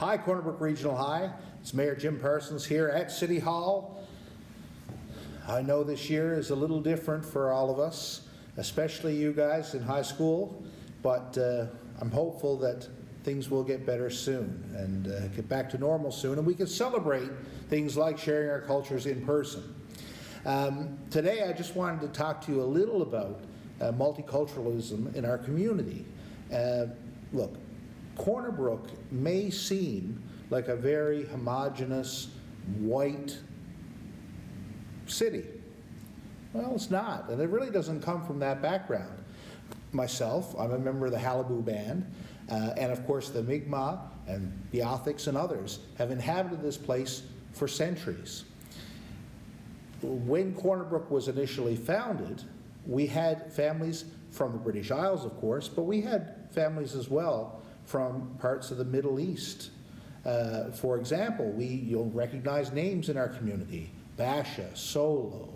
Hi, Corner Brook Regional High. It's Mayor Jim Parsons here at City Hall. I know this year is a little different for all of us, especially you guys in high school, but I'm hopeful that things will get better soon and get back to normal soon, and we can celebrate things like sharing our cultures in person. Today I just wanted to talk to you a little about multiculturalism in our community. Look, Corner Brook may seem like a very homogeneous, white city. Well, it's not, and it really doesn't come from that background. Myself, I'm a member of the Halibut Band, and of course the Mi'kmaq and the Beothics and others have inhabited this place for centuries. When Corner Brook was initially founded, we had families from the British Isles, of course, but we had families as well from parts of the Middle East. For example, you'll recognize names in our community: Basha, Solo,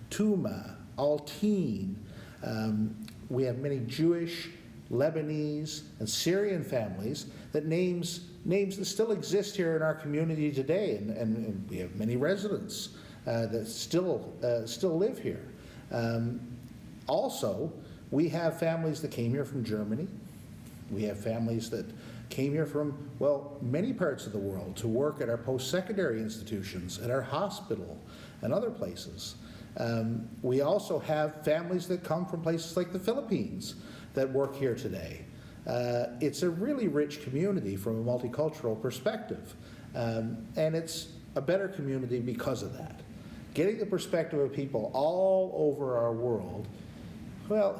Tuma, Alteen. We have many Jewish, Lebanese, and Syrian families that names that still exist here in our community today, and we have many residents that still live here. Also, we have families that came here from Germany. We have families that came here from, well, many parts of the world to work at our post-secondary institutions, at our hospital, and other places. We also have families that come from places like the Philippines that work here today. It's a really rich community from a multicultural perspective, and it's a better community because of that. Getting the perspective of people all over our world, well,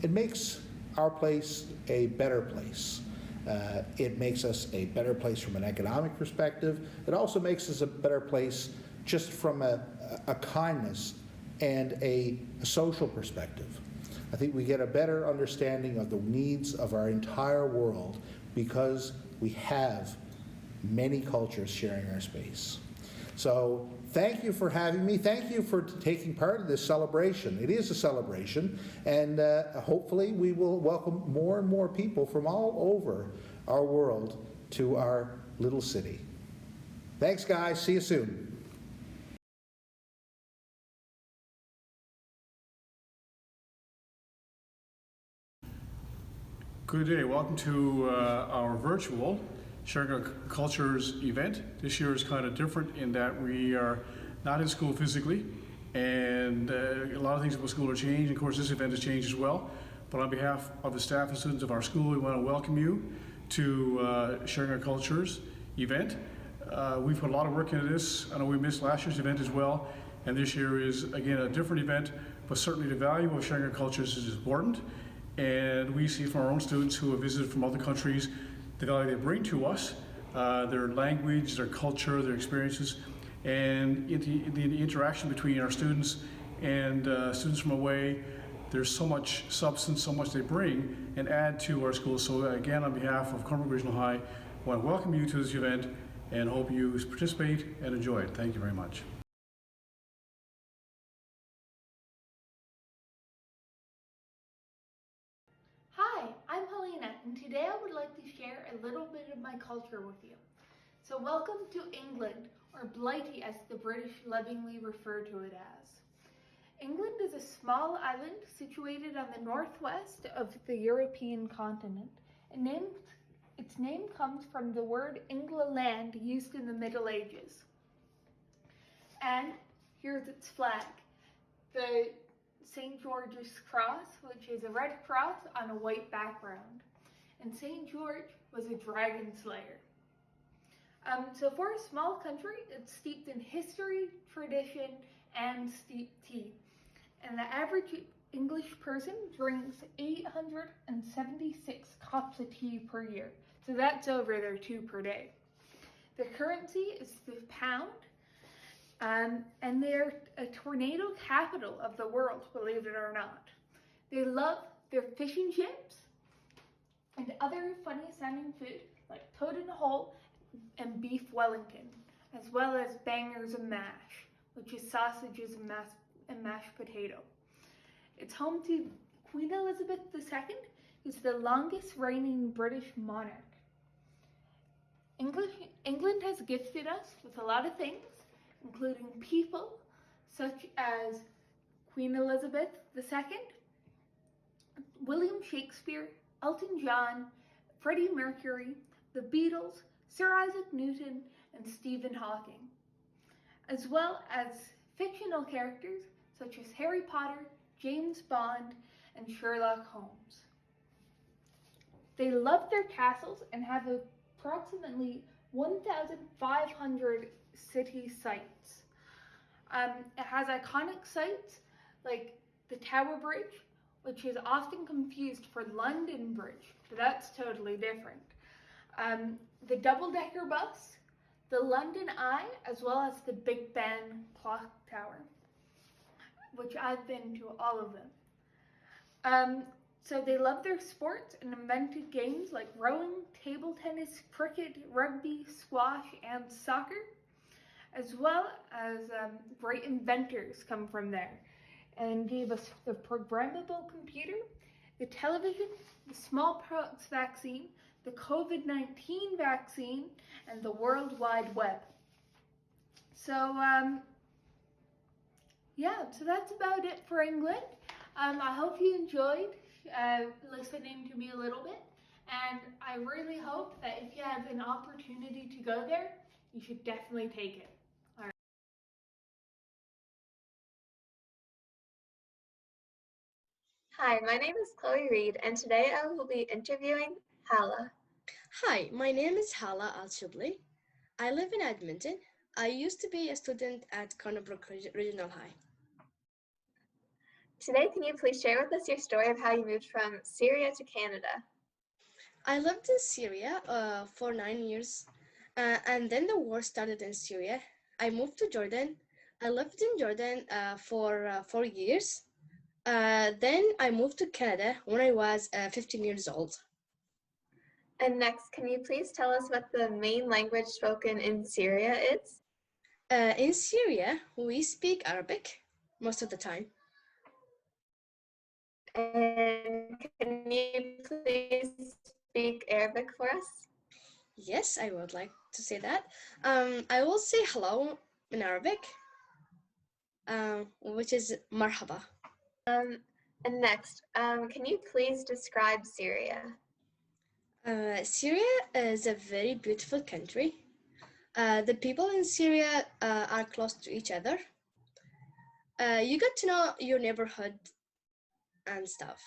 it makes our place a better place. It makes us a better place from an economic perspective. It also makes us a better place just from a kindness and a social perspective. I think we get a better understanding of the needs of our entire world because we have many cultures sharing our space. So thank you for having me. Thank you for taking part in this celebration. It is a celebration, and hopefully we will welcome more and more people from all over our world to our little city. Thanks, guys. See you soon. Good day. Welcome to our virtual Sharing Our Cultures event. This year is kind of different in that we are not in school physically, and a lot of things about school are changed. Of course, this event has changed as well. But on behalf of the staff and students of our school, we want to welcome you to Sharing Our Cultures event. We've put a lot of work into this. I know we missed last year's event as well, and this year is, again, a different event, but certainly the value of sharing our cultures is important. And we see from our own students who have visited from other countries the value they bring to us, their language, their culture, their experiences, and the interaction between our students and students from away. There's so much substance, so much they bring and add to our school. So again, on behalf of Corner Brook Regional High, I want to welcome you to this event and hope you participate and enjoy it. Thank you very much. Hi, I'm Helena, and today I would like to share a little bit of my culture with you. So welcome to England, or Blighty as the British lovingly refer to it as. England is a small island situated on the northwest of the European continent, and its name comes from the word England used in the Middle Ages. And here's its flag. The St. George's Cross, which is a red cross on a white background. And St. George was a dragon slayer. So for a small country, it's steeped in history, tradition, and steeped tea. And the average English person drinks 876 cups of tea per year. So that's over their 2 per day. The currency is the pound. And they're a tornado capital of the world, believe it or not. They love their fish and chips and other funny sounding food like toad in a hole and beef Wellington, as well as bangers and mash, which is sausages and mashed potato. It's home to Queen Elizabeth II, who's the longest reigning British monarch. England has gifted us with a lot of things, including people such as Queen Elizabeth II, William Shakespeare, Elton John, Freddie Mercury, the Beatles, Sir Isaac Newton, and Stephen Hawking, as well as fictional characters such as Harry Potter, James Bond, and Sherlock Holmes. They love their castles and have approximately 1,500 city sites. It has iconic sites like the Tower Bridge, which is often confused for London Bridge, but that's totally different. The double-decker bus, the London Eye, as well as the Big Ben clock tower, which I've been to all of them. So they love their sports and invented games like rowing, table tennis, cricket, rugby, squash, and soccer, as well as great inventors come from there and gave us the programmable computer, the television, the smallpox vaccine, the COVID-19 vaccine, and the World Wide Web. So, so that's about it for England. I hope you enjoyed listening to me a little bit, and I really hope that if you have an opportunity to go there, you should definitely take it. All right. Hi, my name is Chloe Reed, and today I will be interviewing Hala. Hi, my name is Hala Al-Shubli. I live in Edmonton. I used to be a student at Brook Regional High. Today, can you please share with us your story of how you moved from Syria to Canada? I lived in Syria for 9 years, and then the war started in Syria. I moved to Jordan. I lived in Jordan for 4 years. Then I moved to Canada when I was 15 years old. And next, can you please tell us what the main language spoken in Syria is? In Syria, we speak Arabic most of the time. And can you please speak Arabic for us? Yes, I would like to say that. I will say hello in Arabic, which is marhaba. And next, can you please describe Syria? Syria is a very beautiful country. The people in Syria are close to each other. You get to know your neighborhood and stuff.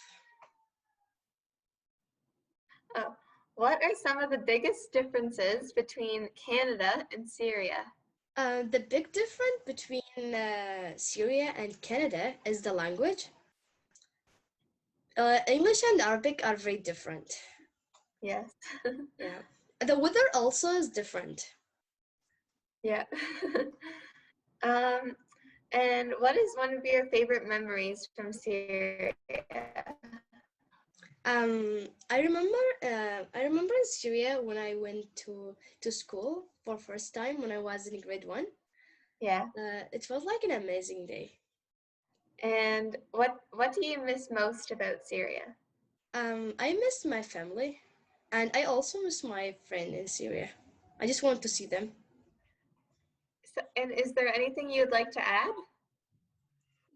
Oh, what are some of the biggest differences between Canada and Syria? The big difference between Syria and Canada is the language. English and Arabic are very different. Yes. Yeah. The weather also is different. Yeah. And what is one of your favorite memories from Syria? I remember in Syria when I went to school for first time when I was in grade 1. Yeah. It felt like an amazing day. And what do you miss most about Syria? I miss my family, and I also miss my friend in Syria. I just want to see them. So, and is there anything you'd like to add?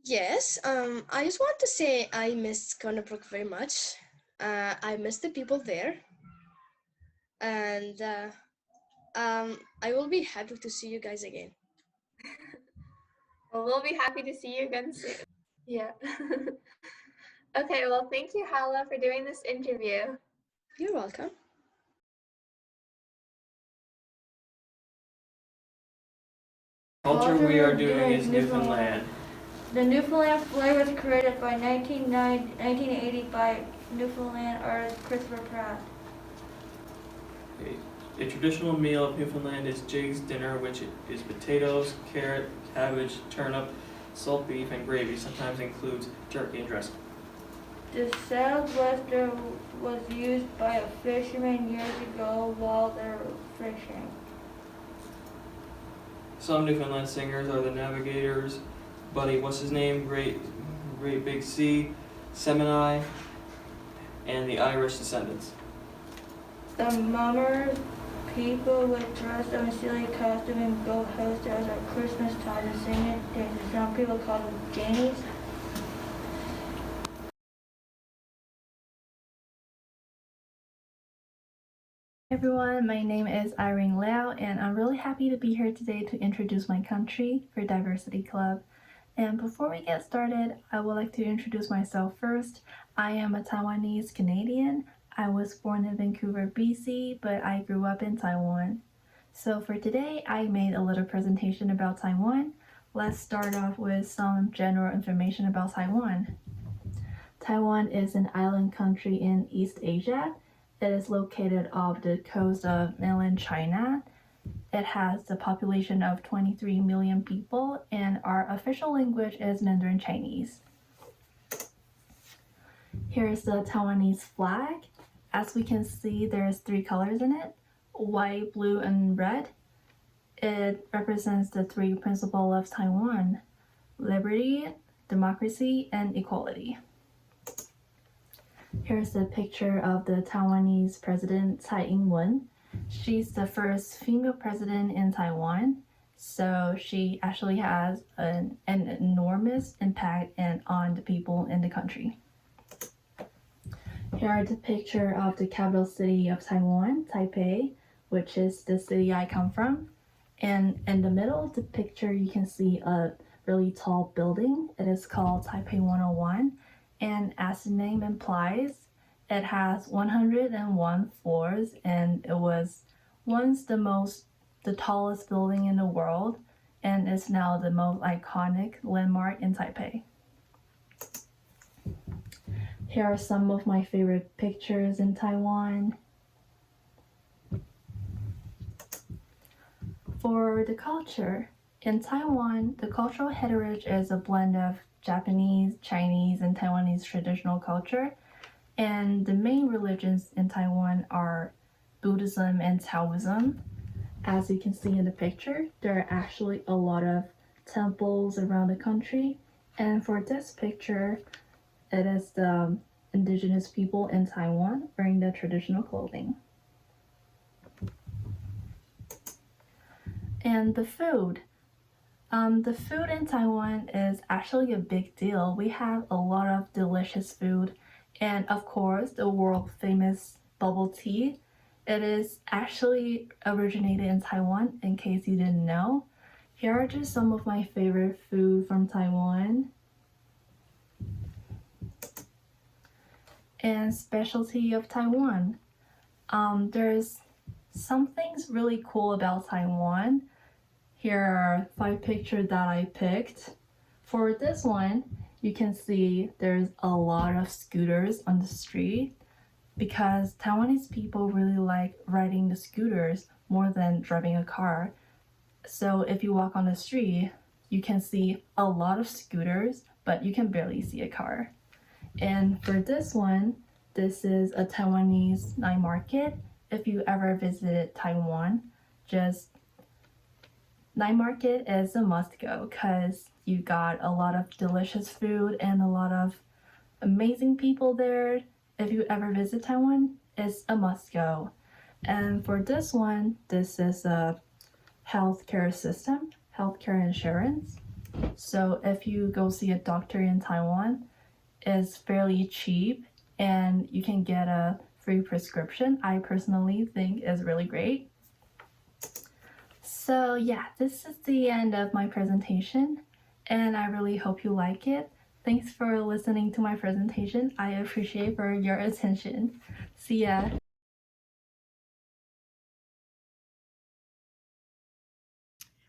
Yes, I just want to say I miss Brook very much. I miss the people there, and I will be happy to see you guys again. Well, we'll be happy to see you again soon. Yeah. Okay, well, thank you, Hala, for doing this interview. You're welcome. Culture we are doing is Newfoundland. The Newfoundland flag was created by 1980 by Newfoundland artist Christopher Pratt. A traditional meal of Newfoundland is Jig's dinner, which is potatoes, carrot, cabbage, turnip, salt beef, and gravy. Sometimes includes turkey and dressing. The southwester was used by a fisherman years ago while they were fishing. Some Newfoundland singers are the Navigators, Buddy, what's his name, Great Big Sea, Semini, and the Irish Descendants. The mummers People would dress up in silly costume and build hostels at Christmas time and sing it dances. Some people call them Jamies. Everyone, my name is Irene Lau, and I'm really happy to be here today to introduce my country for Diversity Club. And before we get started, I would like to introduce myself first. I am a Taiwanese Canadian. I was born in Vancouver, BC, but I grew up in Taiwan. So for today, I made a little presentation about Taiwan. Let's start off with some general information about Taiwan. Taiwan is an island country in East Asia. It is located off the coast of mainland China. It has a population of 23 million people, and our official language is Mandarin Chinese. Here is the Taiwanese flag. As we can see, there's 3 colors in it, white, blue, and red. It represents the 3 principles of Taiwan: liberty, democracy, and equality. Here's the picture of the Taiwanese president, Tsai Ing-wen. She's the first female president in Taiwan, so she actually has an enormous impact on the people in the country. Here are the picture of the capital city of Taiwan, Taipei, which is the city I come from. And in the middle of the picture, you can see a really tall building. It is called Taipei 101. And as the name implies, it has 101 floors, and it was once the tallest building in the world, and is now the most iconic landmark in Taipei. Here are some of my favorite pictures in Taiwan. For the culture, in Taiwan, the cultural heritage is a blend of Japanese, Chinese, and Taiwanese traditional culture. And the main religions in Taiwan are Buddhism and Taoism. As you can see in the picture, there are actually a lot of temples around the country. And for this picture, it is the indigenous people in Taiwan wearing the traditional clothing. And the food. The food in Taiwan is actually a big deal. We have a lot of delicious food, and of course, the world famous bubble tea. It is actually originated in Taiwan, in case you didn't know. Here are just some of my favorite food from Taiwan. And specialty of Taiwan. There's some things really cool about Taiwan. Here are 5 pictures that I picked. For this one, you can see there's a lot of scooters on the street because Taiwanese people really like riding the scooters more than driving a car. So if you walk on the street, you can see a lot of scooters, but you can barely see a car. And for this one, this is a Taiwanese night market. If you ever visited Taiwan, night market is a must go because you got a lot of delicious food and a lot of amazing people there. If you ever visit Taiwan, it's a must go. And for this one, this is a healthcare system, healthcare insurance. So if you go see a doctor in Taiwan, it's fairly cheap and you can get a free prescription. I personally think is really great. So yeah, this is the end of my presentation, and I really hope you like it. Thanks for listening to my presentation. I appreciate for your attention. See ya.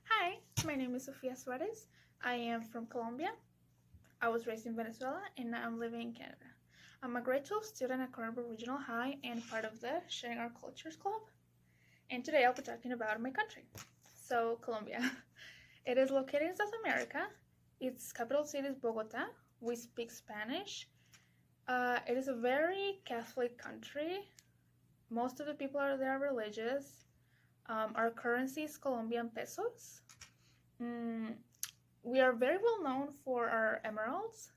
Hi, my name is Sofia Suarez. I am from Colombia. I was raised in Venezuela and now I'm living in Canada. I'm a grade 12 student at Colombia Regional High and part of the Sharing Our Cultures Club. And today I'll be talking about my country. So, Colombia. It is located in South America. Its capital city is Bogota. We speak Spanish. It is a very Catholic country. Most of the people are there religious. Our currency is Colombian pesos. We are very well known for our emeralds,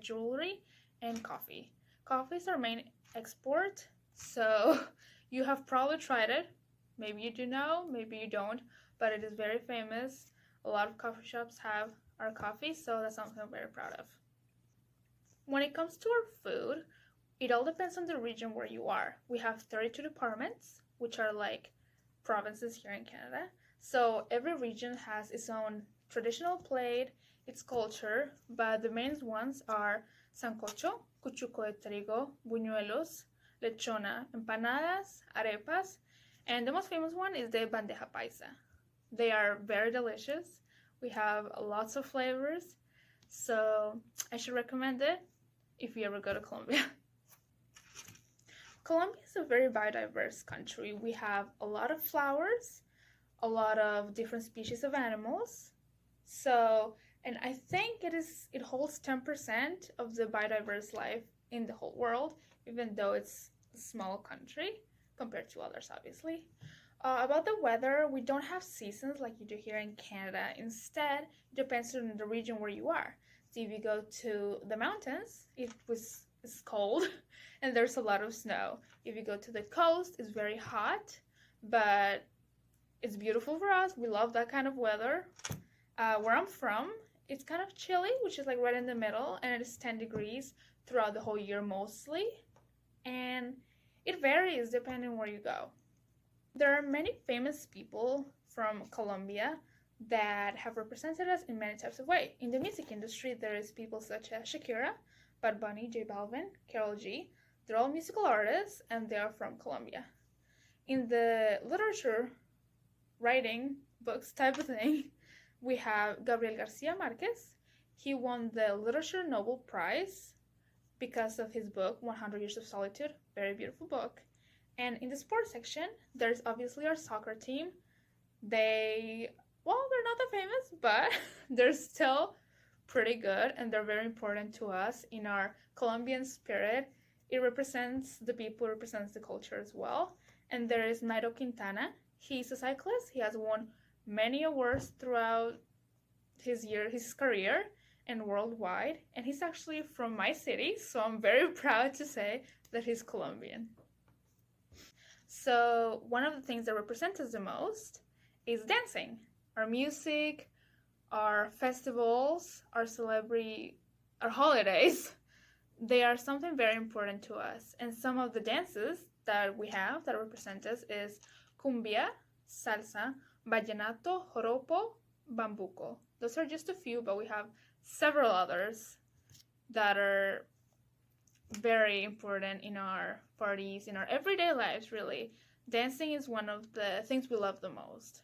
jewelry, and coffee. Coffee is our main export, so you have probably tried it. Maybe you do know, maybe you don't, but it is very famous. A lot of coffee shops have our coffee, so that's something I'm very proud of. When it comes to our food, it all depends on the region where you are. We have 32 departments, which are like provinces here in Canada. So every region has its own traditional plate, its culture, but the main ones are sancocho, cuchuco de trigo, buñuelos, lechona, empanadas, arepas, and the most famous one is the bandeja paisa. They are very delicious. We have lots of flavors, so I should recommend it if you ever go to Colombia. Colombia is a very biodiverse country. We have a lot of flowers, a lot of different species of animals. So, and I think it holds 10% of the biodiverse life in the whole world, even though it's a small country compared to others, obviously. About the weather, we don't have seasons like you do here in Canada. Instead, it depends on the region where you are. So if you go to the mountains, it's cold and there's a lot of snow. If you go to the coast, it's very hot, but it's beautiful for us. We love that kind of weather. Where I'm from, it's kind of chilly, which is like right in the middle, and it is 10 degrees throughout the whole year mostly. And it varies depending on where you go. There are many famous people from Colombia that have represented us in many types of ways. In the music industry, there is people such as Shakira, Bad Bunny, J Balvin, Karol G. They're all musical artists, and they are from Colombia. In the literature, writing, books type of thing, we have Gabriel Garcia Marquez. He won the Literature Nobel Prize because of his book, 100 Years of Solitude. Very beautiful book. And in the sports section, there's obviously our soccer team. They're not that famous, but they're still pretty good, and they're very important to us in our Colombian spirit. It represents the people, represents the culture as well. And there is Nairo Quintana. He's a cyclist. He has won many awards throughout his career and worldwide. And he's actually from my city, so I'm very proud to say that he's Colombian. So one of the things that represents us the most is dancing. Our music, our festivals, our holidays, they are something very important to us. And some of the dances that we have that represent us is cumbia, salsa, vallenato, joropo, bambuco. Those are just a few, but we have several others that are very important in our parties, in our everyday lives, really. Dancing is one of the things we love the most.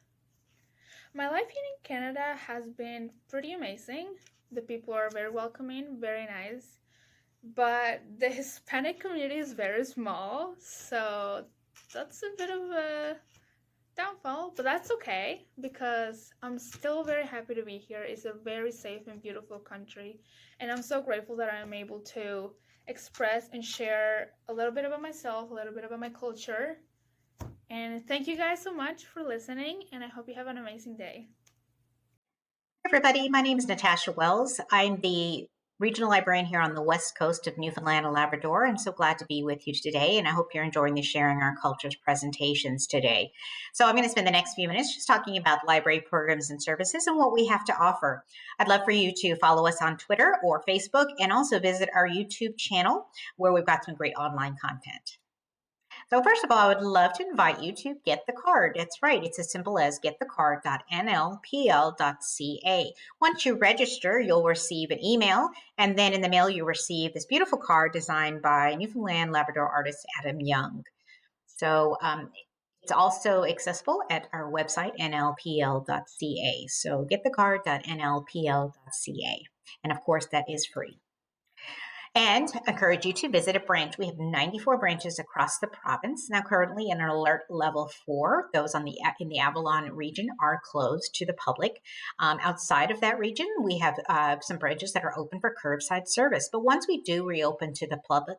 My life here in Canada has been pretty amazing. The people are very welcoming, very nice, but the Hispanic community is very small, so that's a bit of a downfall, but that's okay because I'm still very happy to be here. It's a very safe and beautiful country, and I'm so grateful that I'm able to express and share a little bit about myself, a little bit about my culture. And thank you guys so much for listening, and I hope you have an amazing day. Hi everybody, my name is Natasha Wells. I'm the regional librarian here on the west coast of Newfoundland and Labrador. I'm so glad to be with you today, and I hope you're enjoying the Sharing Our Cultures presentations today. So I'm going to spend the next few minutes just talking about library programs and services and what we have to offer. I'd love for you to follow us on Twitter or Facebook, and also visit our YouTube channel where we've got some great online content. So first of all, I would love to invite you to get the card. That's right. It's as simple as getthecard.nlpl.ca. Once you register, you'll receive an email, and then in the mail you receive this beautiful card designed by Newfoundland Labrador artist Adam Young. So it's also accessible at our website, nlpl.ca. So getthecard.nlpl.ca. And of course, that is free. And encourage you to visit a branch. We have 94 branches across the province. Now, currently in alert level 4, those in the Avalon region are closed to the public. Outside of that region, we have some branches that are open for curbside service. But once we do reopen to the public,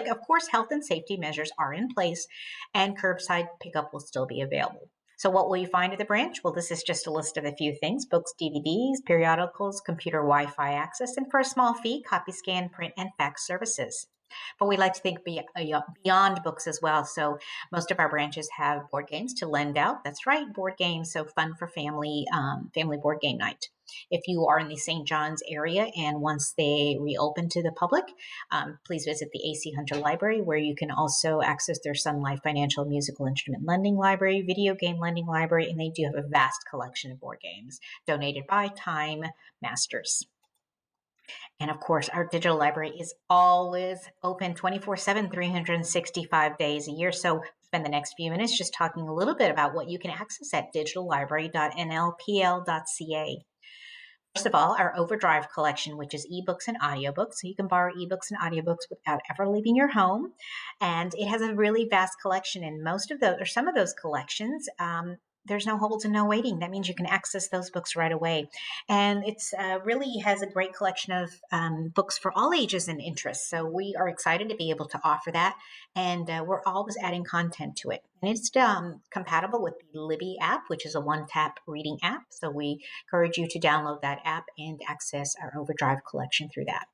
of course, health and safety measures are in place, and curbside pickup will still be available. So what will you find at the branch? Well, this is just a list of a few things: books, DVDs, periodicals, computer Wi-Fi access, and for a small fee, copy, scan, print, and fax services. But we like to think beyond books as well. So most of our branches have board games to lend out. That's right, board games. So fun for family, family board game night. If you are in the St. John's area and once they reopen to the public, please visit the AC Hunter Library, where you can also access their Sun Life Financial Musical Instrument Lending Library, Video Game Lending Library, and they do have a vast collection of board games donated by Time Masters. And of course, our digital library is always open 24/7, 365 days a year. So spend the next few minutes just talking a little bit about what you can access at digitallibrary.nlpl.ca. First of all, our Overdrive collection, which is ebooks and audiobooks. So you can borrow ebooks and audiobooks without ever leaving your home. And it has a really vast collection. And most of those, or some of those collections, there's no holds and no waiting. That means you can access those books right away. And it's really has a great collection of books for all ages and interests. So we are excited to be able to offer that. And we're always adding content to it. And it's compatible with the Libby app, which is a one-tap reading app. So we encourage you to download that app and access our Overdrive collection through that.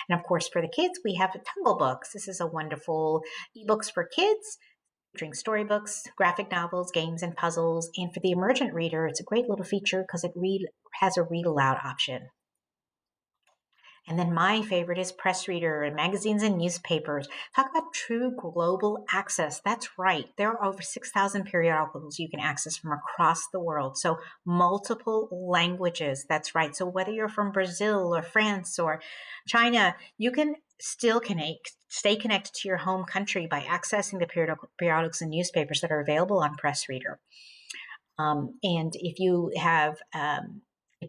And of course, for the kids, we have the Tumble Books. This is a wonderful ebooks for kids, featuring storybooks, graphic novels, games, and puzzles. And for the emergent reader, it's a great little feature because it has a read aloud option. And then my favorite is Press Reader, magazines and newspapers. Talk about true global access. That's right. There are over 6,000 periodicals you can access from across the world. So multiple languages. That's right. So whether you're from Brazil or France or China, you can still stay connected to your home country by accessing the periodicals and newspapers that are available on Press Reader. And if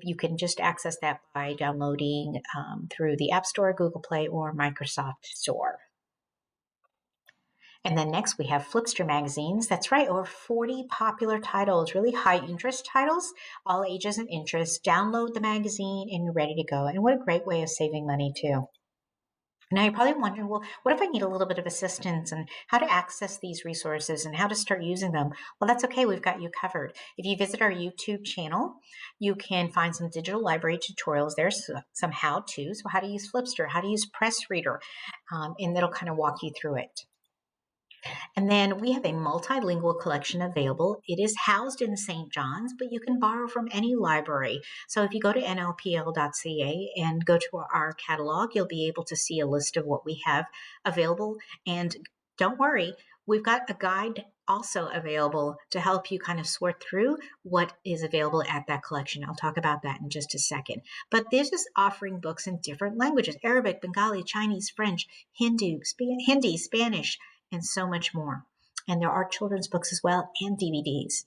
you can just access that by downloading through the App Store, Google Play, or Microsoft Store. And then next we have Flipster magazines. That's right, over 40 popular titles, really high interest titles, all ages and interests. Download the magazine and you're ready to go. And what a great way of saving money too. Now you're probably wondering, well, what if I need a little bit of assistance and how to access these resources and how to start using them? Well, that's okay. We've got you covered. If you visit our YouTube channel, you can find some digital library tutorials there, some how-tos, so how to use Flipster, how to use Press Reader, and that'll kind of walk you through it. And then we have a multilingual collection available. It is housed in St. John's, but you can borrow from any library. So if you go to nlpl.ca and go to our catalog, you'll be able to see a list of what we have available. And don't worry, we've got a guide also available to help you kind of sort through what is available at that collection. I'll talk about that in just a second. But this is offering books in different languages: Arabic, Bengali, Chinese, French, Hindi, Spanish, and so much more. And there are children's books as well and DVDs.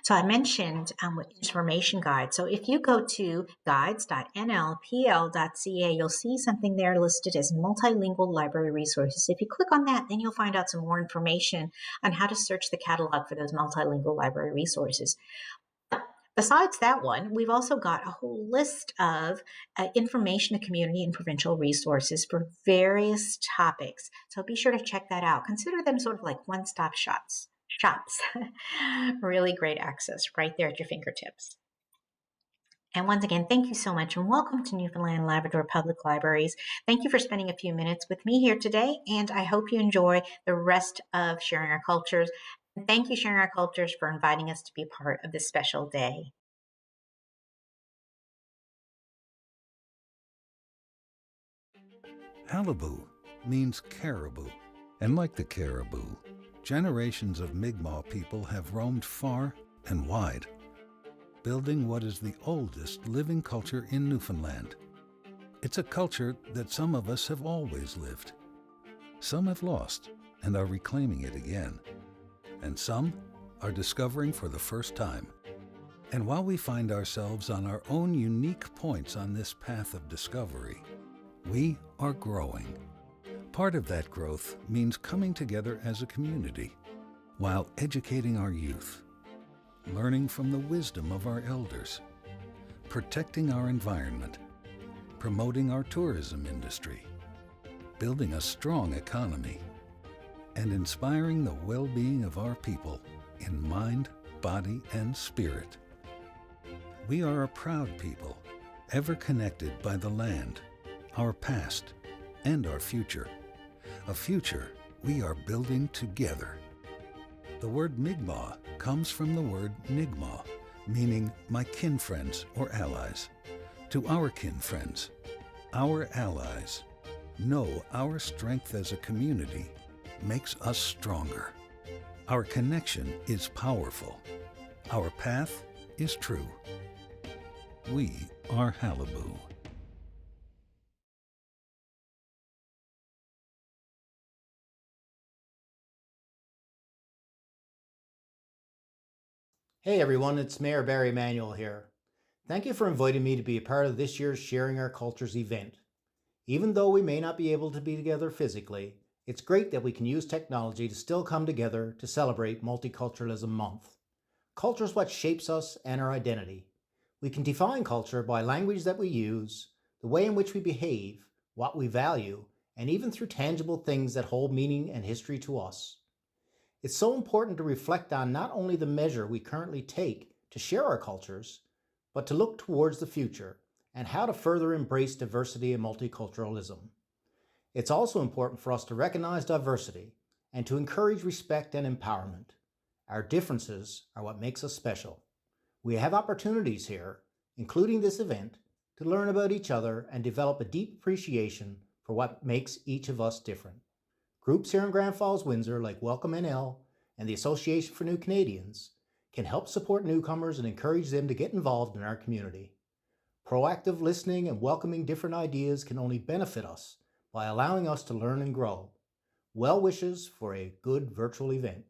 So I mentioned information guides. So if you go to guides.nlpl.ca, you'll see something there listed as multilingual library resources. If you click on that, then you'll find out some more information on how to search the catalog for those multilingual library resources. Besides that one, we've also got a whole list of information and community and provincial resources for various topics. So be sure to check that out. Consider them sort of like one-stop shops. Really great access right there at your fingertips. And once again, thank you so much and welcome to Newfoundland and Labrador Public Libraries. Thank you for spending a few minutes with me here today, and I hope you enjoy the rest of Sharing Our Cultures. And thank you, Sharing Our Cultures, for inviting us to be part of this special day. Halibou means caribou, and like the caribou, generations of Mi'kmaq people have roamed far and wide, building what is the oldest living culture in Newfoundland. It's a culture that some of us have always lived. Some have lost and are reclaiming it again, and some are discovering for the first time. And while we find ourselves on our own unique points on this path of discovery, we are growing. Part of that growth means coming together as a community while educating our youth, learning from the wisdom of our elders, protecting our environment, promoting our tourism industry, building a strong economy, and inspiring the well-being of our people in mind, body, and spirit. We are a proud people, ever connected by the land, our past, and our future, a future we are building together. The word Mi'kmaq comes from the word Nigma, meaning my kin friends or allies. To our kin friends, our allies, know our strength as a community makes us stronger. Our connection is powerful. Our path is true. We are Halibut. Hey everyone, it's Mayor Barry Manuel here. Thank you for inviting me to be a part of this year's Sharing Our Cultures event. Even though we may not be able to be together physically, it's great that we can use technology to still come together to celebrate Multiculturalism Month. Culture is what shapes us and our identity. We can define culture by language that we use, the way in which we behave, what we value, and even through tangible things that hold meaning and history to us. It's so important to reflect on not only the measure we currently take to share our cultures, but to look towards the future and how to further embrace diversity and multiculturalism. It's also important for us to recognize diversity and to encourage respect and empowerment. Our differences are what makes us special. We have opportunities here, including this event, to learn about each other and develop a deep appreciation for what makes each of us different. Groups here in Grand Falls, Windsor, like Welcome NL and the Association for New Canadians, can help support newcomers and encourage them to get involved in our community. Proactive listening and welcoming different ideas can only benefit us by allowing us to learn and grow. Well wishes for a good virtual event.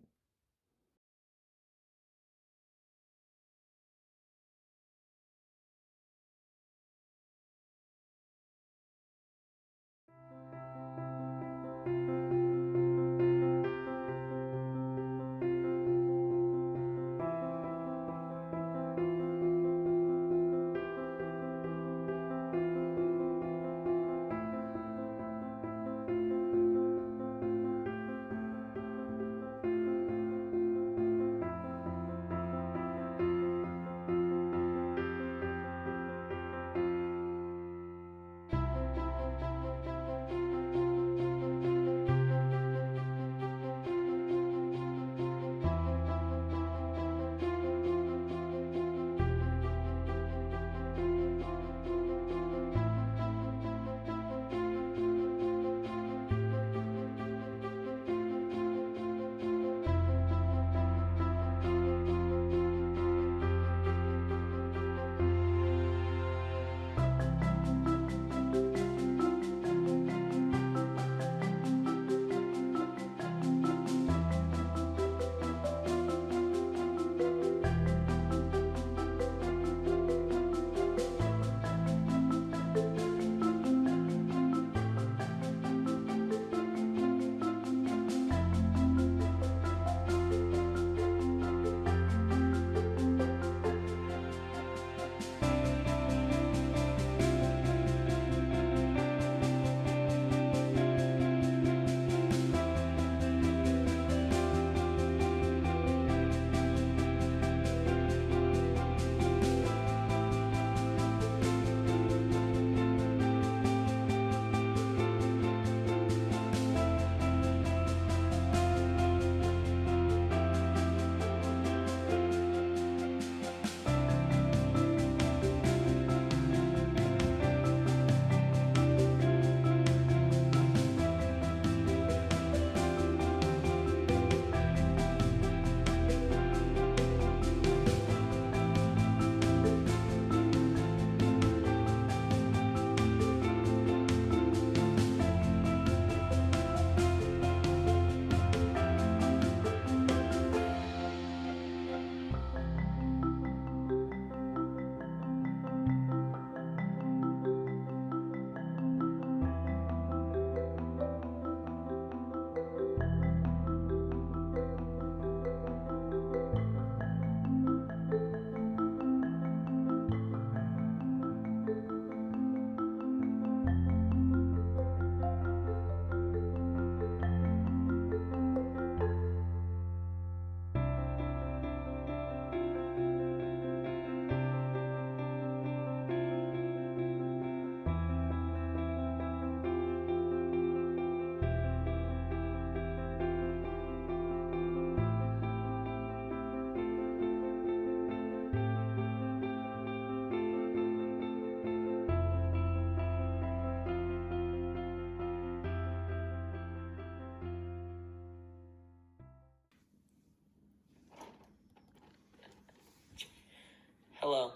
Hello,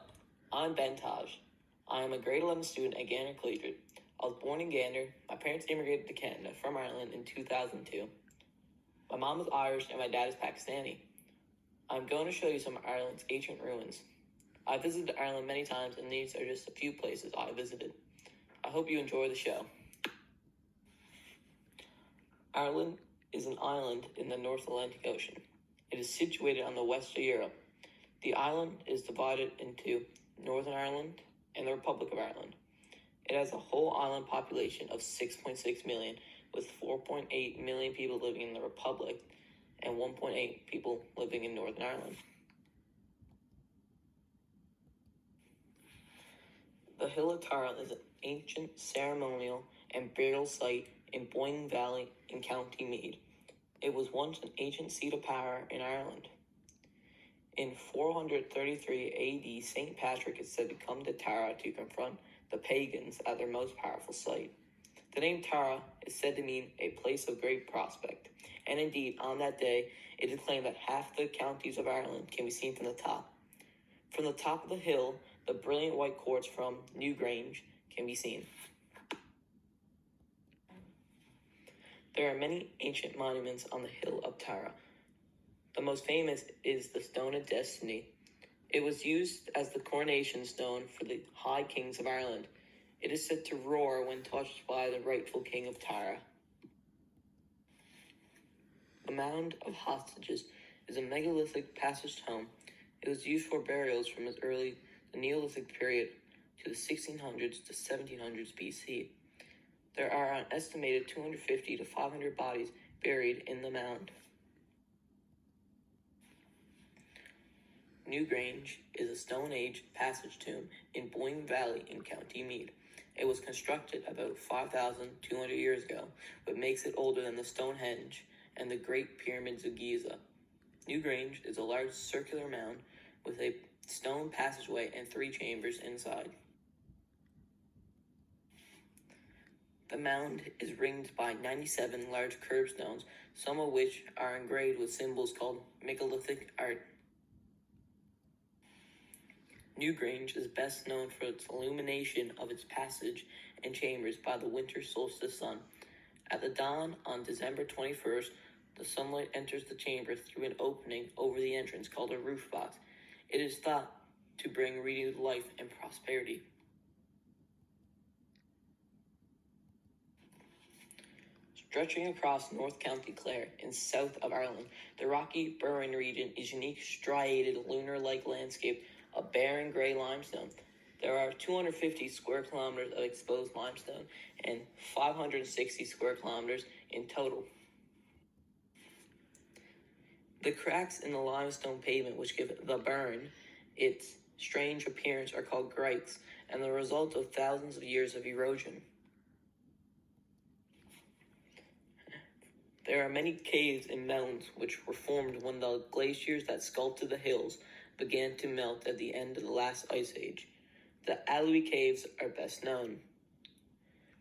I'm Ben Taj. I am a grade 11 student at Gander Collegiate. I was born in Gander. My parents immigrated to Canada from Ireland in 2002. My mom is Irish and my dad is Pakistani. I'm going to show you some of Ireland's ancient ruins. I visited Ireland many times, and these are just a few places I visited. I hope you enjoy the show. Ireland is an island in the North Atlantic Ocean. It is situated on the west of Europe. The island is divided into Northern Ireland and the Republic of Ireland. It has a whole island population of 6.6 million, with 4.8 million people living in the Republic and 1.8 people living in Northern Ireland. The Hill of Tara is an ancient ceremonial and burial site in Boyne Valley in County Meath. It was once an ancient seat of power in Ireland. In 433 AD, St. Patrick is said to come to Tara to confront the pagans at their most powerful site. The name Tara is said to mean a place of great prospect, and indeed, on that day, it is claimed that half the counties of Ireland can be seen from the top. From the top of the hill, the brilliant white quartz from Newgrange can be seen. There are many ancient monuments on the Hill of Tara. The most famous is the Stone of Destiny. It was used as the coronation stone for the High Kings of Ireland. It is said to roar when touched by the rightful king of Tara. The Mound of Hostages is a megalithic passage tomb. It was used for burials from as early the Neolithic period to the 1600s to 1700s BC. There are an estimated 250 to 500 bodies buried in the mound. Newgrange is a Stone Age passage tomb in Boyne Valley in County Meath. It was constructed about 5,200 years ago, but makes it older than the Stonehenge and the Great Pyramids of Giza. Newgrange is a large circular mound with a stone passageway and 3 chambers inside. The mound is ringed by 97 large curbstones, some of which are engraved with symbols called megalithic art. Newgrange is best known for its illumination of its passage and chambers by the winter solstice sun. At the dawn on December 21st, the sunlight enters the chamber through an opening over the entrance called a roof box. It is thought to bring renewed life and prosperity. Stretching across North County Clare in south of Ireland, the rocky Brewing region is a unique striated lunar-like landscape of barren grey limestone. There are 250 square kilometers of exposed limestone and 560 square kilometers in total. The cracks in the limestone pavement which give the burn its strange appearance are called grikes, and the result of thousands of years of erosion. There are many caves and mountains which were formed when the glaciers that sculpted the hills began to melt at the end of the last ice age. The Alui Caves are best known.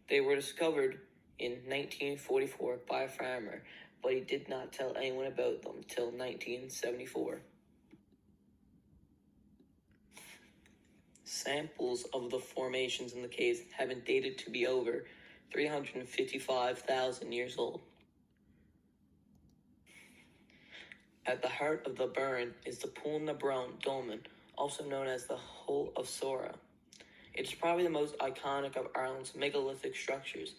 They were discovered in 1944 by a farmer, but he did not tell anyone about them till 1974. Samples of the formations in the caves have been dated to be over 355,000 years old. At the heart of the burn is the Pool na Brón Dolmen, also known as the Hole of Sora. It is probably the most iconic of Ireland's megalithic structures.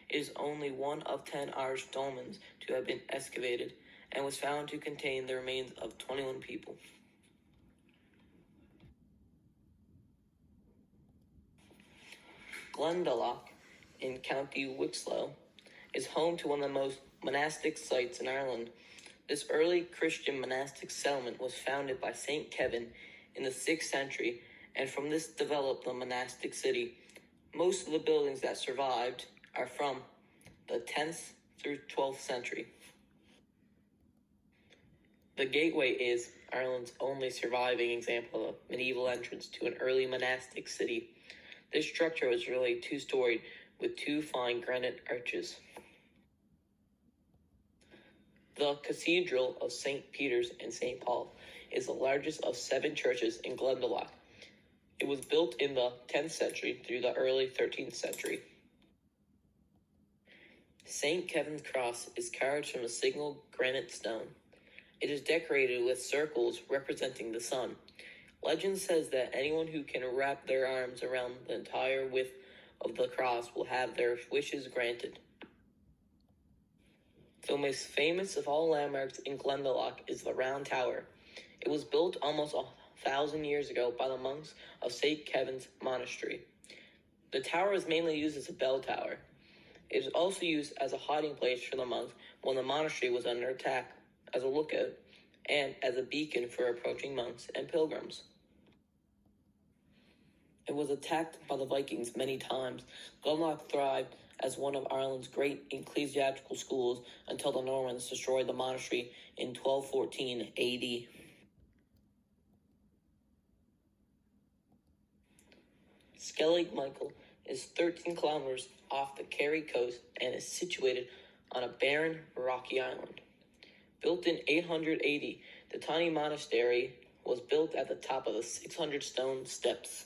It is only one of 10 Irish dolmens to have been excavated and was found to contain the remains of 21 people. Glendalough in County Wicklow is home to one of the most monastic sites in Ireland. This early Christian monastic settlement was founded by St. Kevin in the 6th century, and from this developed the monastic city. Most of the buildings that survived are from the 10th through 12th century. The gateway is Ireland's only surviving example of a medieval entrance to an early monastic city. This structure was really 2-storied with 2 fine granite arches. The Cathedral of St. Peter's and St. Paul is the largest of 7 churches in Glendalough. It was built in the 10th century through the early 13th century. St. Kevin's Cross is carved from a single granite stone. It is decorated with circles representing the sun. Legend says that anyone who can wrap their arms around the entire width of the cross will have their wishes granted. The most famous of all landmarks in Glendalough is the Round Tower. It was built almost 1,000 years ago by the monks of St. Kevin's Monastery. The tower is mainly used as a bell tower. It is also used as a hiding place for the monks when the monastery was under attack, as a lookout, and as a beacon for approaching monks and pilgrims. It was attacked by the Vikings many times. Glendalough thrived as one of Ireland's great ecclesiastical schools until the Normans destroyed the monastery in 1214 AD. Skellig Michael is 13 kilometers off the Kerry coast and is situated on a barren, rocky island. Built in 880, the tiny monastery was built at the top of the 600 stone steps.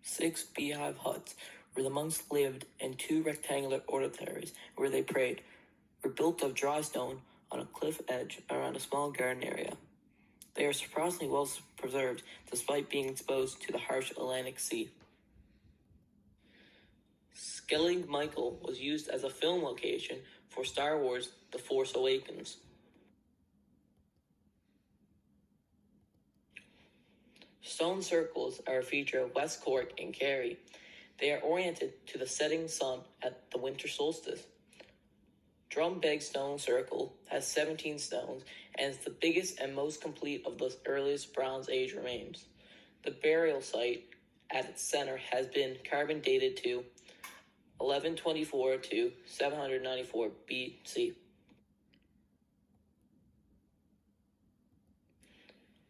6 beehive huts where the monks lived and 2 rectangular oratories where they prayed were built of dry stone on a cliff edge around a small garden area. They are surprisingly well preserved despite being exposed to the harsh Atlantic Sea. Skellig Michael was used as a film location for Star Wars The Force Awakens. Stone circles are a feature of West Cork and Kerry. They are oriented to the setting sun at the winter solstice. Drumbeg Stone Circle has 17 stones and is the biggest and most complete of the earliest Bronze Age remains. The burial site at its center has been carbon dated to 1124 to 794 BC.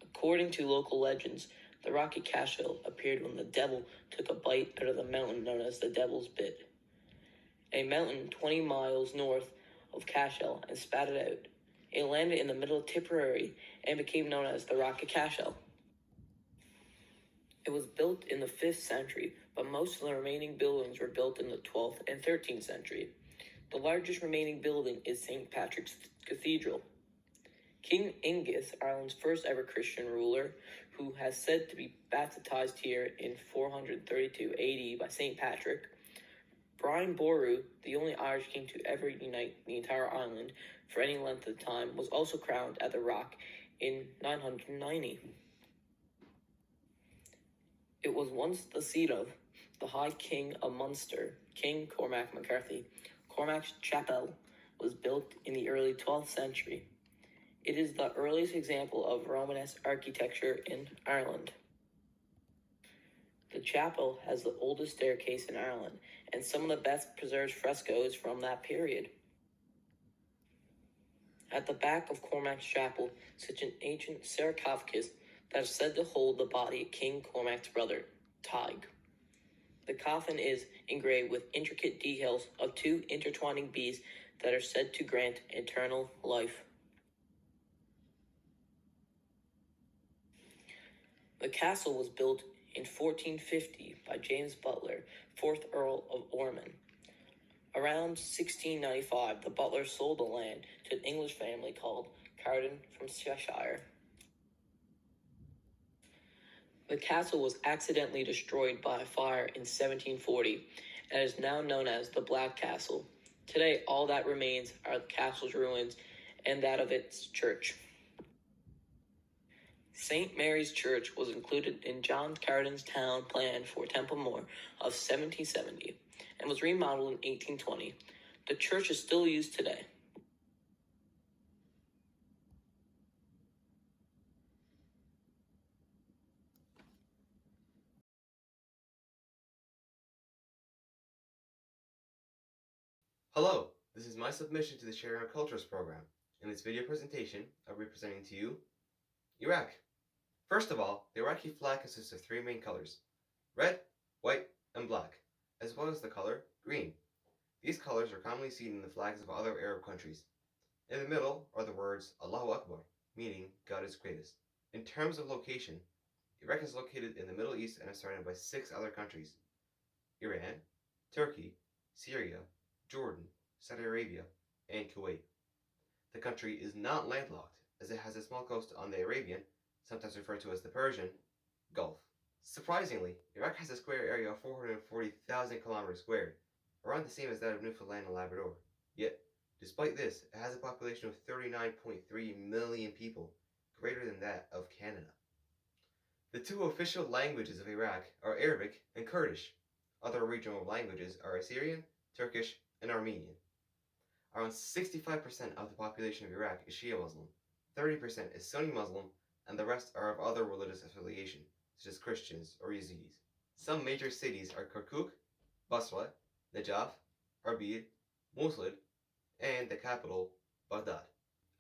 According to local legends, the rocky Cashfield appeared when the devil took a bite out of the mountain known as the Devil's Bit, a mountain 20 miles north of Cashel, and spat it out. It landed in the middle of Tipperary and became known as the Rock of Cashel. It was built in the 5th century, but most of the remaining buildings were built in the 12th and 13th century. The largest remaining building is St. Patrick's Cathedral. King Ingus, Ireland's first ever Christian ruler, who has said to be baptized here in 432 AD by St. Patrick, Brian Boru, the only Irish king to ever unite the entire island for any length of time, was also crowned at the Rock in 990. It was once the seat of the High King of Munster, King Cormac MacCarthy. Cormac's Chapel was built in the early 12th century. It is the earliest example of Romanesque architecture in Ireland. The chapel has the oldest staircase in Ireland and some of the best preserved frescoes from that period. At the back of Cormac's Chapel sits an ancient sarcophagus that is said to hold the body of King Cormac's brother, Tig. The coffin is engraved with intricate details of 2 intertwining bees that are said to grant eternal life. The castle was built in 1450 by James Butler, 4th Earl of Ormond. Around 1695, the Butler sold the land to an English family called Carden from Cheshire. The castle was accidentally destroyed by a fire in 1740 and is now known as the Black Castle. Today, all that remains are the castle's ruins and that of its church. St. Mary's Church was included in John Carden's town plan for Templemore of 1770 and was remodeled in 1820. The church is still used today. Hello, this is my submission to the Sharing Our Cultures program. In this video presentation, I'll be presenting to you Iraq. First of all, the Iraqi flag consists of 3 main colors: red, white, and black, as well as the color green. These colors are commonly seen in the flags of other Arab countries. In the middle are the words Allahu Akbar, meaning God is greatest. In terms of location, Iraq is located in the Middle East and is surrounded by 6 other countries: Iran, Turkey, Syria, Jordan, Saudi Arabia, and Kuwait. The country is not landlocked, as it has a small coast on the Arabian, sometimes referred to as the Persian, Gulf. Surprisingly, Iraq has a square area of 440,000 kilometers squared, around the same as that of Newfoundland and Labrador. Yet, despite this, it has a population of 39.3 million people, greater than that of Canada. The 2 official languages of Iraq are Arabic and Kurdish. Other regional languages are Assyrian, Turkish, and Armenian. Around 65% of the population of Iraq is Shia Muslim, 30% is Sunni Muslim, and the rest are of other religious affiliation, such as Christians or Yazidis. Some major cities are Kirkuk, Basra, Najaf, Erbil, Mosul, and the capital, Baghdad.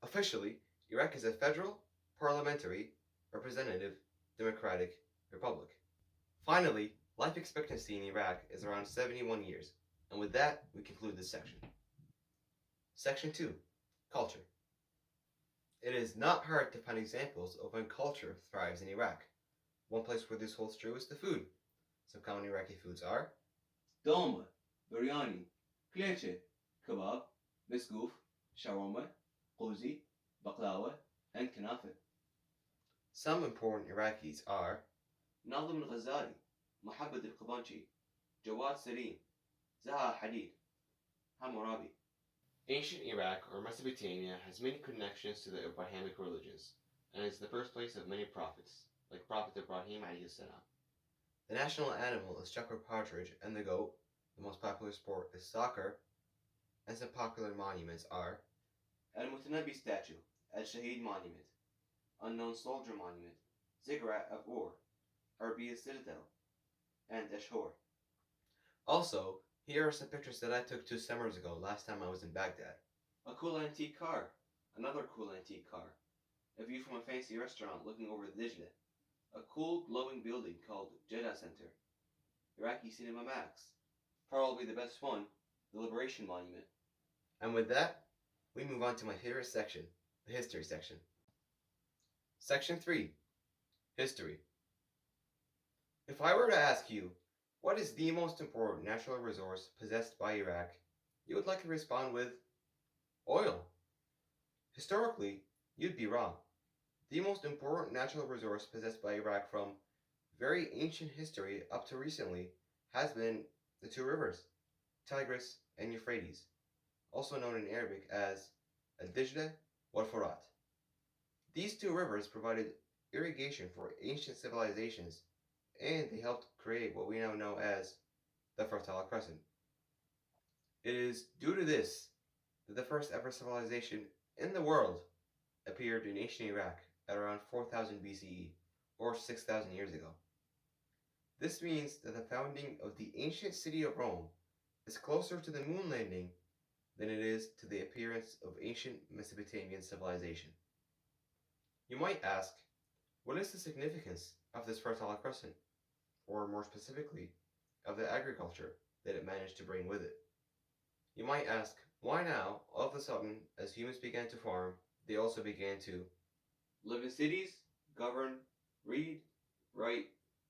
Officially, Iraq is a federal, parliamentary, representative, democratic republic. Finally, life expectancy in Iraq is around 71 years, and with that, we conclude this section. Section 2. Culture. It is not hard to find examples of when culture thrives in Iraq. One place where this holds true is the food. Some common Iraqi foods are dolmen, biryani, kleche, kebab, misgoof, shawarma, quzi, baklava, and kanafa. Some important Iraqis are Nazim al-Ghazali, Muhammad al-Qabanchi, Jawad Salim, Zaha Hadid, Hammurabi. Ancient Iraq or Mesopotamia has many connections to the Abrahamic religions, and is the birthplace of many prophets, like Prophet Ibrahim alayhi salam. The national animal is chukar partridge and the goat. The most popular sport is soccer, and some popular monuments are Al-Mutanabi statue, Al-Shahid monument, Unknown Soldier monument, Ziggurat of Ur, Erbil Citadel, and Ashur. Also, here are some pictures that I took 2 summers ago, last time I was in Baghdad. A cool antique car, another cool antique car, a view from a fancy restaurant looking over the Dijla, a cool glowing building called Jeddah Center, Iraqi Cinema Max, probably the best one, the Liberation Monument. And with that, we move on to my favorite section, the history section. Section 3. History. If I were to ask you, what is the most important natural resource possessed by Iraq, you would likely respond with oil. Historically, you'd be wrong. The most important natural resource possessed by Iraq from very ancient history up to recently has been the 2 rivers, Tigris and Euphrates, also known in Arabic as Al-Dijla wal Furat. These 2 rivers provided irrigation for ancient civilizations, and they helped create what we now know as the Fertile Crescent. It is due to this that the first ever civilization in the world appeared in ancient Iraq at around 4000 BCE, or 6,000 years ago. This means that the founding of the ancient city of Rome is closer to the moon landing than it is to the appearance of ancient Mesopotamian civilization. You might ask, what is the significance of this Fertile Crescent, or more specifically, of the agriculture that it managed to bring with it? You might ask, why now, all of a sudden, as humans began to farm, they also began to live in cities, govern, read, write,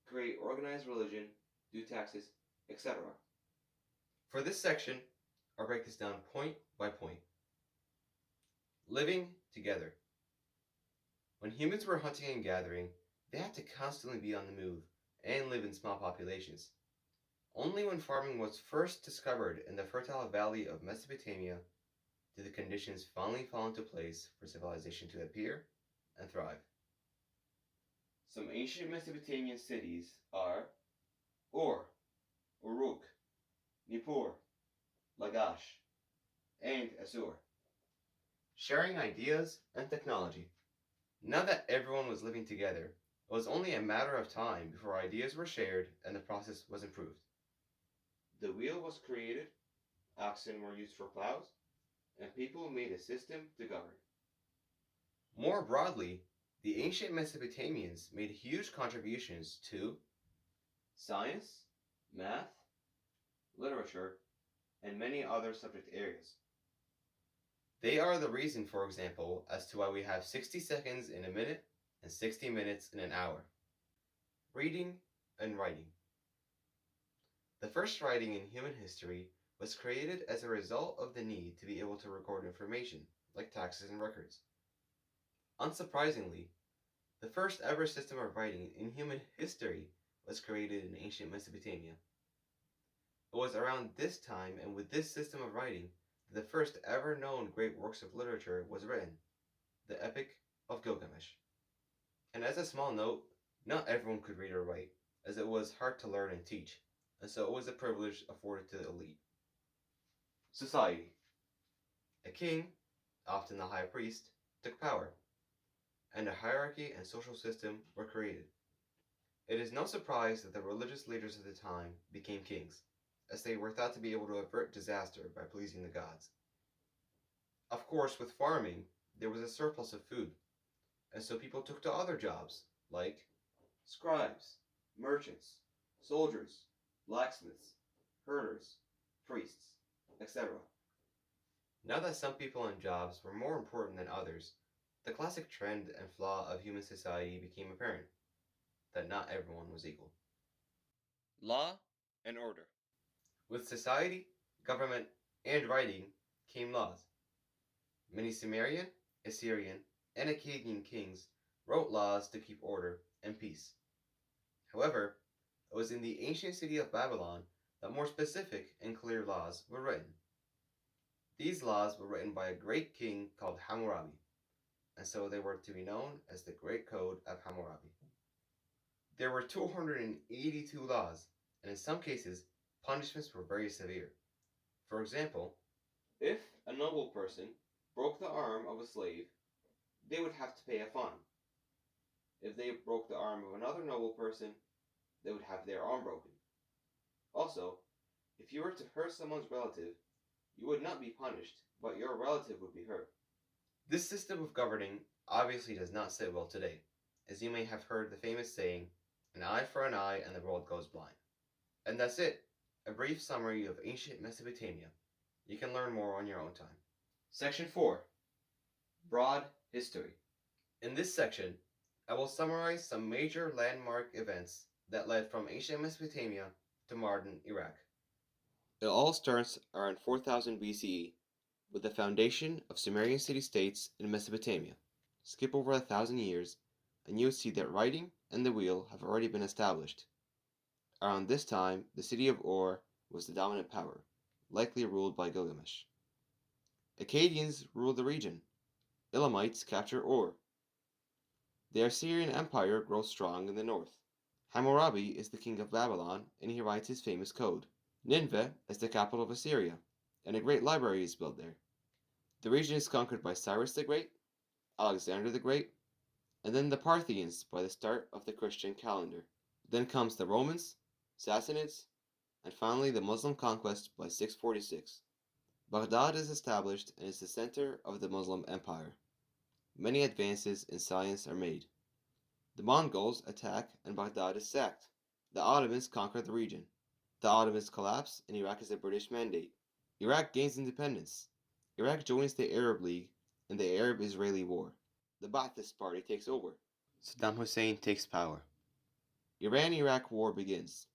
create organized religion, do taxes, etc. For this section, I'll break this down point by point. Living together. When humans were hunting and gathering, they had to constantly be on the move and live in small populations. Only when farming was first discovered in the fertile valley of Mesopotamia did the conditions finally fall into place for civilization to appear and thrive. Some ancient Mesopotamian cities are Ur, Uruk, Nippur, Lagash, and Assur. Sharing ideas and technology. Now that everyone was living together, it was only a matter of time before ideas were shared and the process was improved. The wheel was created, oxen were used for plows, and people made a system to govern. More broadly, the ancient Mesopotamians made huge contributions to science, math, literature, and many other subject areas. They are the reason, for example, as to why we have 60 seconds in a minute and 60 minutes in an hour. reading and writing. The first writing in human history was created as a result of the need to be able to record information, like taxes and records. Unsurprisingly, the first ever system of writing in human history was created in ancient Mesopotamia. It was around this time and with this system of writing that the first ever known great works of literature was written, the Epic of Gilgamesh. And as a small note, not everyone could read or write, as it was hard to learn and teach, and so it was a privilege afforded to the elite. Society. A king, often the high priest, took power, and a hierarchy and social system were created. It is no surprise that the religious leaders of the time became kings, as they were thought to be able to avert disaster by pleasing the gods. Of course, with farming, there was a surplus of food, and so people took to other jobs, like scribes, merchants, soldiers, blacksmiths, herders, priests, etc. Now that some people and jobs were more important than others, the classic trend and flaw of human society became apparent, that not everyone was equal. Law and order. With society, government, and writing came laws. Many Sumerian, Assyrian, and Akkadian kings wrote laws to keep order and peace. However, it was in the ancient city of Babylon that more specific and clear laws were written. These laws were written by a great king called Hammurabi, and so they were to be known as the Great Code of Hammurabi. There were 282 laws, and in some cases, punishments were very severe. For example, if a noble person broke the arm of a slave, they would have to pay a fine. If they broke the arm of another noble person, they would have their arm broken. Also, if you were to hurt someone's relative, you would not be punished, but your relative would be hurt. This system of governing obviously does not sit well today, as you may have heard the famous saying, an eye for an eye and the world goes blind. And that's it, a brief summary of ancient Mesopotamia. You can learn more on your own time. Section 4. Broad History. In this section, I will summarize some major landmark events that led from ancient Mesopotamia to modern Iraq. It all starts around 4000 BCE with the foundation of Sumerian city-states in Mesopotamia. Skip over 1,000 years and you will see that writing and the wheel have already been established. Around this time, the city of Ur was the dominant power, likely ruled by Gilgamesh. Akkadians ruled the region. Elamites capture Ur. The Assyrian Empire grows strong in the north. Hammurabi is the king of Babylon, and he writes his famous code. Nineveh is the capital of Assyria, and a great library is built there. The region is conquered by Cyrus the Great, Alexander the Great, and then the Parthians by the start of the Christian calendar. Then comes the Romans, Sassanids, and finally the Muslim conquest by 646. Baghdad is established and is the center of the Muslim Empire. Many advances in science are made. The Mongols attack and Baghdad is sacked. The Ottomans conquer the region. The Ottomans collapse and Iraq is a British mandate. Iraq gains independence. Iraq joins the Arab League and the Arab-Israeli War. The Ba'athist Party takes over. Saddam Hussein takes power. Iran-Iraq War begins.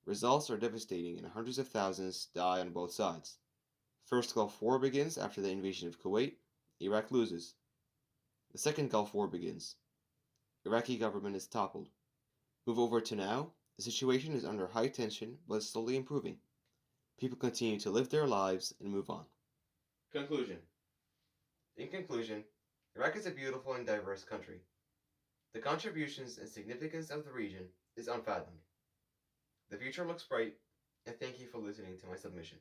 Results are devastating and hundreds of thousands die on both sides. First Gulf War begins after the invasion of Kuwait. Iraq loses. The Second Gulf War begins. Iraqi government is toppled. Move over to now, the situation is under high tension but is slowly improving. People continue to live their lives and move on. Conclusion. In conclusion, Iraq is a beautiful and diverse country. The contributions and significance of the region is unfathomed. The future looks bright, and thank you for listening to my submission.